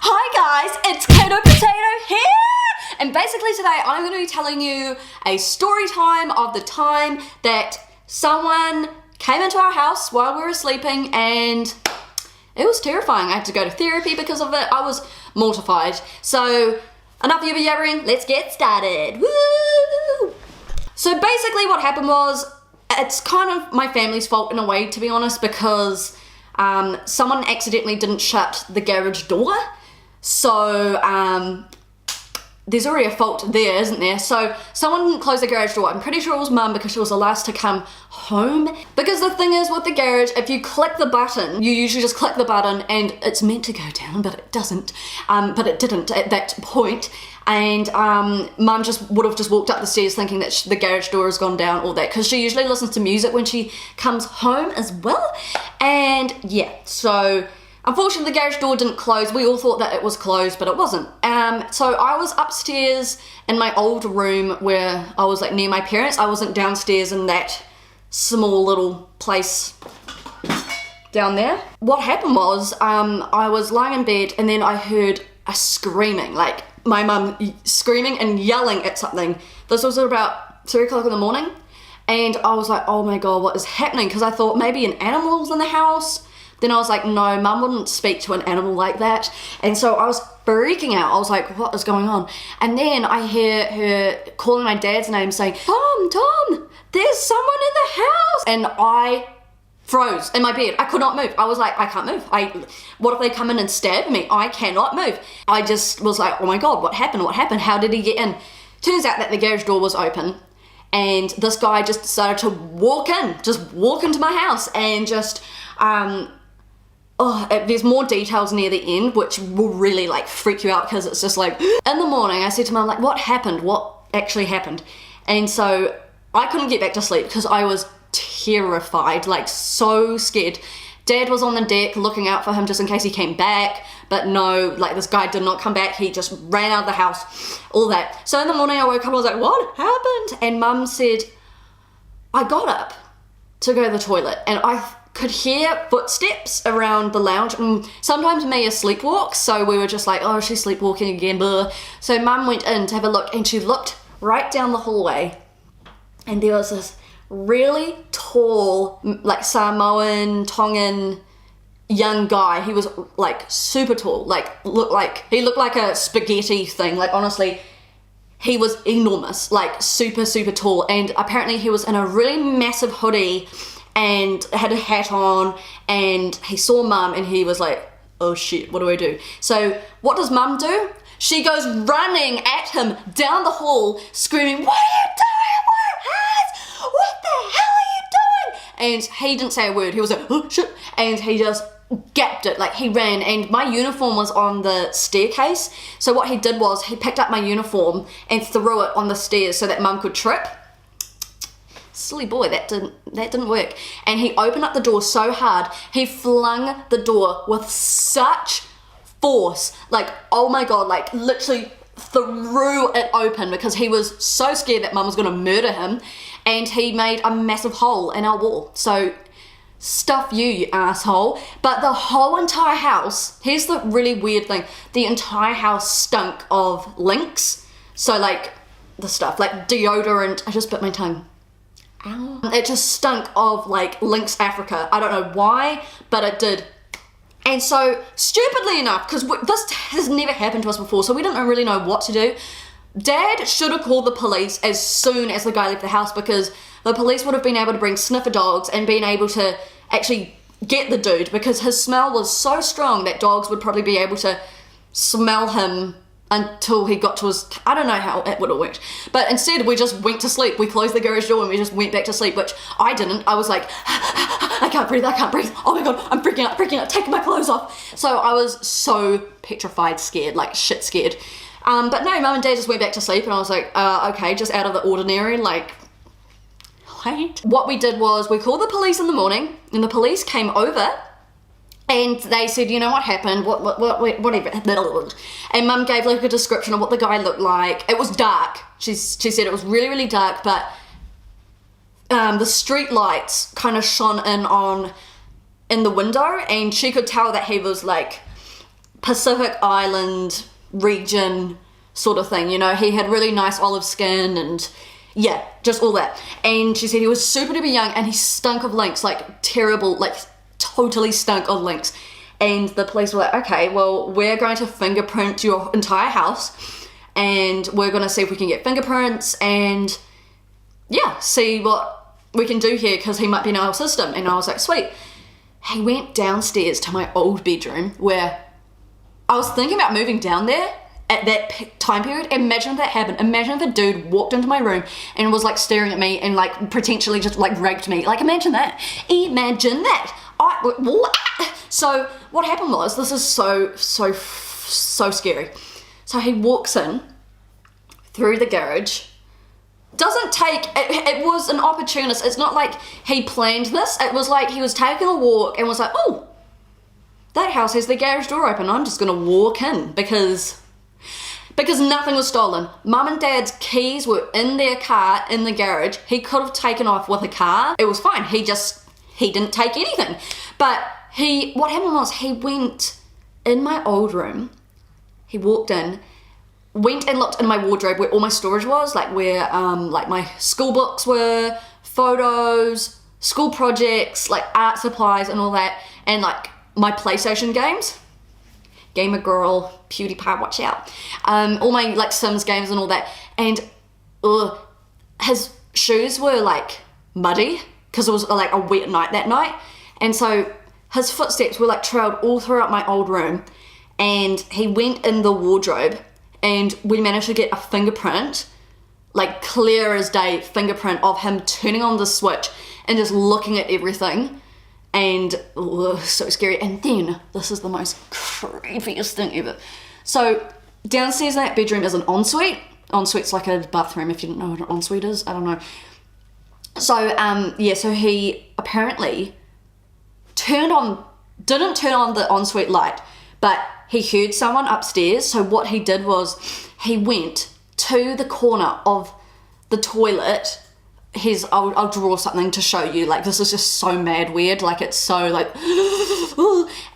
Hi guys, it's Caito Potato here! And basically today I'm going to be telling you a story time of the time that someone came into our house while we were sleeping and it was terrifying. I had to go to therapy because of it. I was mortified. So enough yibber yabbering, let's get started. Woo! So basically what happened was, it's kind of my family's fault in a way, to be honest, because someone accidentally didn't shut the garage door. So there's already a fault there, isn't there? So someone didn't close the garage door. I'm pretty sure it was Mum because she was the last to come home. Because the thing is with the garage, if you click the button, you usually just click the button and it's meant to go down, but it doesn't. But it didn't at that point. And Mum would have just walked up the stairs thinking that the garage door has gone down, all that, because she usually listens to music when she comes home as well. And yeah, so unfortunately the garage door didn't close. We all thought that it was closed, but it wasn't. So I was upstairs in my old room where I was like near my parents. I wasn't downstairs in that small little place down there. What happened was I was lying in bed and then I heard a screaming, like my mum screaming and yelling at something. This was at about 3 o'clock in the morning. And I was like, oh my God, what is happening? Because I thought maybe an animal was in the house. Then I was like, no, Mum wouldn't speak to an animal like that. And so I was freaking out. I was like, what is going on? And then I hear her calling my dad's name saying, Tom, there's someone in the house. And I froze in my bed. I could not move. I was like, I can't move. What if they come in and stab me? I cannot move. I just was like, oh my God, what happened? What happened? How did he get in? Turns out that the garage door was open and this guy just decided to walk into my house and just, there's more details near the end which will really like freak you out because it's just like, in the morning I said to Mum, like, what happened? What actually happened? And so I couldn't get back to sleep because I was terrified, like so scared. Dad was on the deck looking out for him just in case he came back, but no, like this guy did not come back. He just ran out of the house, all that. So in the morning I woke up and I was like, what happened? And Mum said, I got up to go to the toilet and I could hear footsteps around the lounge, and sometimes Mia sleepwalks, so we were just like, oh, she's sleepwalking again, blah. So Mum went in to have a look and she looked right down the hallway and there was this really tall, like Samoan, Tongan young guy. He was like super tall, he looked like a spaghetti thing. Like honestly, he was enormous, like super tall, and apparently he was in a really massive hoodie and had a hat on, and he saw Mum and he was like, oh shit, what do I do? So what does Mum do? She goes running at him down the hall screaming, what are you doing? What the hell are you doing? And he didn't say a word. He was like, oh shit, and he just gapped it, like he ran. And my uniform was on the staircase, so what he did was he picked up my uniform and threw it on the stairs so that Mum could trip. Silly boy, that didn't work. And he opened up the door so hard, he flung the door with such force, like, oh my God, like literally threw it open because he was so scared that Mum was gonna murder him, and he made a massive hole in our wall. So stuff you asshole. But the whole entire house, here's the really weird thing, the entire house stunk of Lynx. So like the stuff like deodorant, I just bit my tongue. Ow. It just stunk of like Lynx Africa. I don't know why, but it did. And so stupidly enough, because this has never happened to us before, so we didn't really know what to do, Dad should have called the police as soon as the guy left the house, because the police would have been able to bring sniffer dogs and been able to actually get the dude, because his smell was so strong that dogs would probably be able to smell him until he got to his, I don't know how it would have worked. But instead we just went to sleep. We closed the garage door and we just went back to sleep, which I didn't. I was like, I can't breathe, oh my God, I'm freaking out, taking my clothes off. So I was so petrified, scared, like shit scared. But no, Mum and Dad just went back to sleep and I was like, okay, just out of the ordinary, like, what? What we did was we called the police in the morning and the police came over and they said, you know what happened, whatever. And Mum gave like a description of what the guy looked like. It was dark. She said it was really dark, but the street lights kind of shone in the window and she could tell that he was like Pacific Island region sort of thing, you know. He had really nice olive skin and yeah, just all that. And she said he was super duper young and he stunk of lynx, like terrible, like totally stunk of lynx. And the police were like, okay, well, we're going to fingerprint your entire house and we're going to see if we can get fingerprints and yeah, see what we can do here because he might be in our system. And I was like, sweet. He went downstairs to my old bedroom where I was thinking about moving down there at that time period. Imagine if that happened. Imagine if a dude walked into my room and was like staring at me and like potentially just like raped me. Like imagine that. Imagine that. So what happened was, this is so scary. So he walks in through the garage. Doesn't take, it was an opportunist. It's not like he planned this. It was like he was taking a walk and was like, oh, that house has the garage door open. I'm just gonna walk in because nothing was stolen. Mum and Dad's keys were in their car in the garage. He could have taken off with a car. It was fine. He didn't take anything. But what happened was he went in my old room. He walked in, went and looked in my wardrobe where all my storage was, like where like my school books were, photos, school projects, like art supplies and all that, and like my PlayStation games. Gamer girl, PewDiePie, watch out. All my like Sims games and all that. And his shoes were like muddy because it was like a wet night that night. And so his footsteps were like trailed all throughout my old room. And he went in the wardrobe and we managed to get a fingerprint, like clear as day fingerprint of him turning on the switch and just looking at everything. And so scary. And then this is the most creepiest thing ever. So downstairs in that bedroom is an ensuite. Ensuite's like a bathroom, if you don't know what an ensuite is. I don't know. So yeah, so he apparently didn't turn on the ensuite light, but he heard someone upstairs. So what he did was he went to the corner of the toilet. I'll draw something to show you, like this is just so mad weird, like it's so like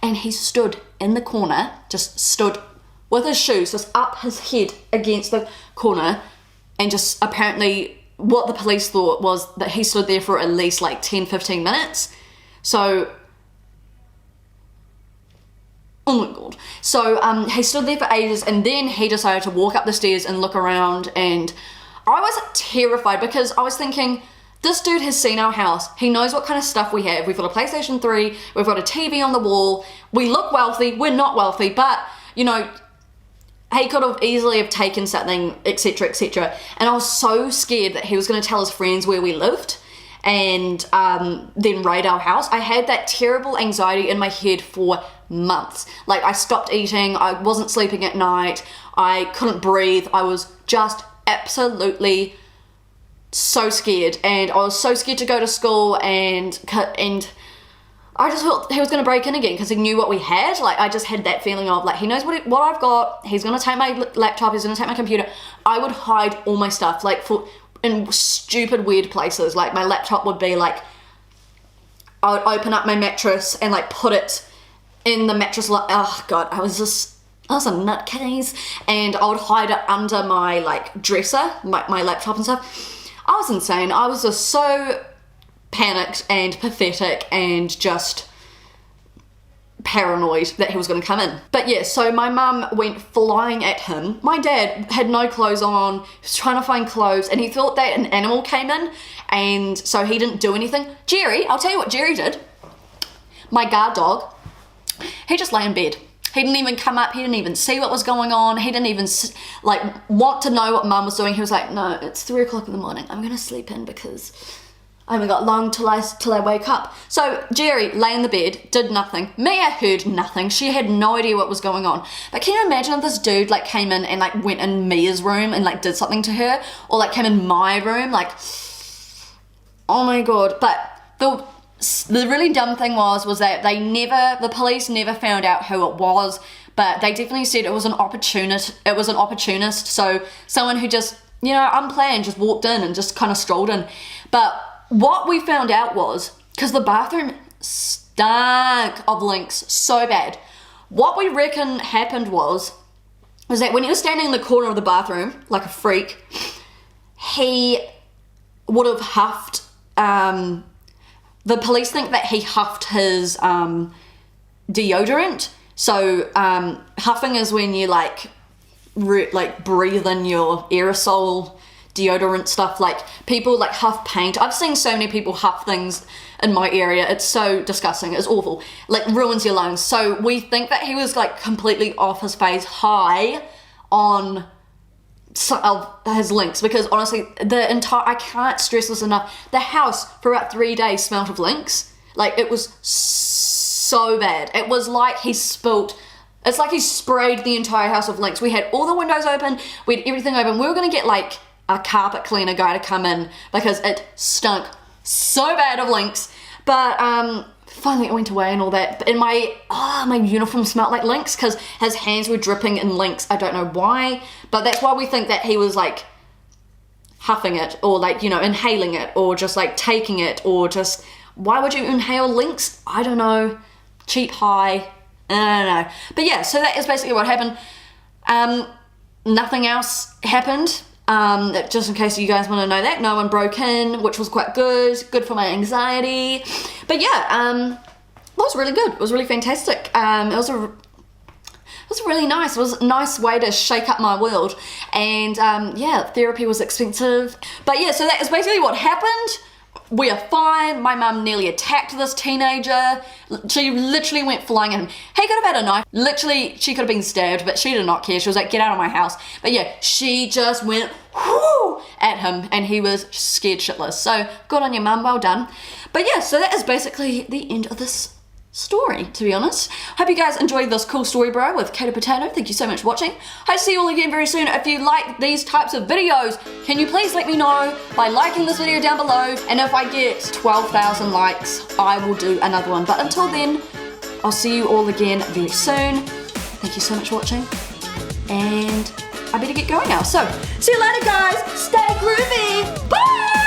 and he stood in the corner, just stood with his shoes just up his head against the corner, and just apparently what the police thought was that he stood there for at least like 10-15 minutes. So oh my god. So he stood there for ages and then he decided to walk up the stairs and look around, and I was terrified because I was thinking, this dude has seen our house. He knows what kind of stuff we have. We've got a PlayStation 3, we've got a TV on the wall, we look wealthy, we're not wealthy, but you know, he could have easily have taken something, etc, etc. And I was so scared that he was going to tell his friends where we lived and then raid our house. I had that terrible anxiety in my head for months. Like I stopped eating, I wasn't sleeping at night, I couldn't breathe, I was just absolutely so scared, and I was so scared to go to school, and I just thought he was going to break in again because he knew what we had. Like I just had that feeling of like he knows what I've got, he's going to take my laptop, he's going to take my computer. I would hide all my stuff like in stupid weird places. Like my laptop would be like, I would open up my mattress and like put it in the mattress. Oh god, I was a nutcase, and I would hide it under my like dresser, my laptop and stuff. I was insane. I was just so panicked and pathetic and just paranoid that he was going to come in. But yeah, so my mum went flying at him. My dad had no clothes on, he was trying to find clothes, and he thought that an animal came in, and so he didn't do anything. Jerry, I'll tell you what Jerry did. My guard dog, he just lay in bed. He didn't even come up, he didn't even see what was going on, he didn't even like want to know what mum was doing. He was like, no, it's 3 o'clock in the morning, I'm gonna sleep in because I haven't got long till I wake up. So Jerry lay in the bed, did nothing. Mia heard nothing, she had no idea what was going on. But can you imagine if this dude like came in and like went in Mia's room and like did something to her, or like came in my room, like, oh my god. But the really dumb thing was that the police never found out who it was, but they definitely said it was an opportunist, so someone who just, you know, unplanned, just walked in and just kind of strolled in. But what we found out was, because the bathroom stank of lynx so bad, what we reckon happened was that when he was standing in the corner of the bathroom, like a freak, he would have huffed, the police think that he huffed his deodorant. So huffing is when you like breathe in your aerosol deodorant stuff. Like people like huff paint. I've seen so many people huff things in my area. It's so disgusting. It's awful. Like ruins your lungs. So we think that he was like completely off his face, high on his links, because honestly I can't stress this enough, the house for about 3 days smelled of links. Like it was so bad. It was like he sprayed the entire house with links. We had all the windows open, we had everything open. We were gonna get like a carpet cleaner guy to come in because it stunk so bad of links. But finally it went away and all that. And my uniform smelled like links because his hands were dripping in links. I don't know why, but that's why we think that he was like huffing it, or like, you know, inhaling it, or just like taking it, or just, why would you inhale links? I don't know. Cheap high. I don't know. But yeah, so that is basically what happened. Nothing else happened. Just in case you guys want to know that, no one broke in, which was quite good for my anxiety. But yeah, it was really good. It was really fantastic. It was really nice. It was a nice way to shake up my world. And yeah, therapy was expensive. But yeah, so that is basically what happened. We are fine. My mum nearly attacked this teenager. She literally went flying at him. He could have had a knife. Literally, she could have been stabbed, but she did not care. She was like, get out of my house. But yeah, she just went whoo at him, and he was scared shitless. So good on your mum, well done. But yeah, so that is basically the end of this story, to be honest. Hope you guys enjoyed this cool story, bro, with Caito Potato. Thank you so much for watching. Hope to see you all again very soon. If you like these types of videos, can you please let me know by liking this video down below, and if I get 12,000 likes, I will do another one. But until then, I'll see you all again very soon. Thank you so much for watching, and I better get going now. So, see you later, guys. Stay groovy. Bye!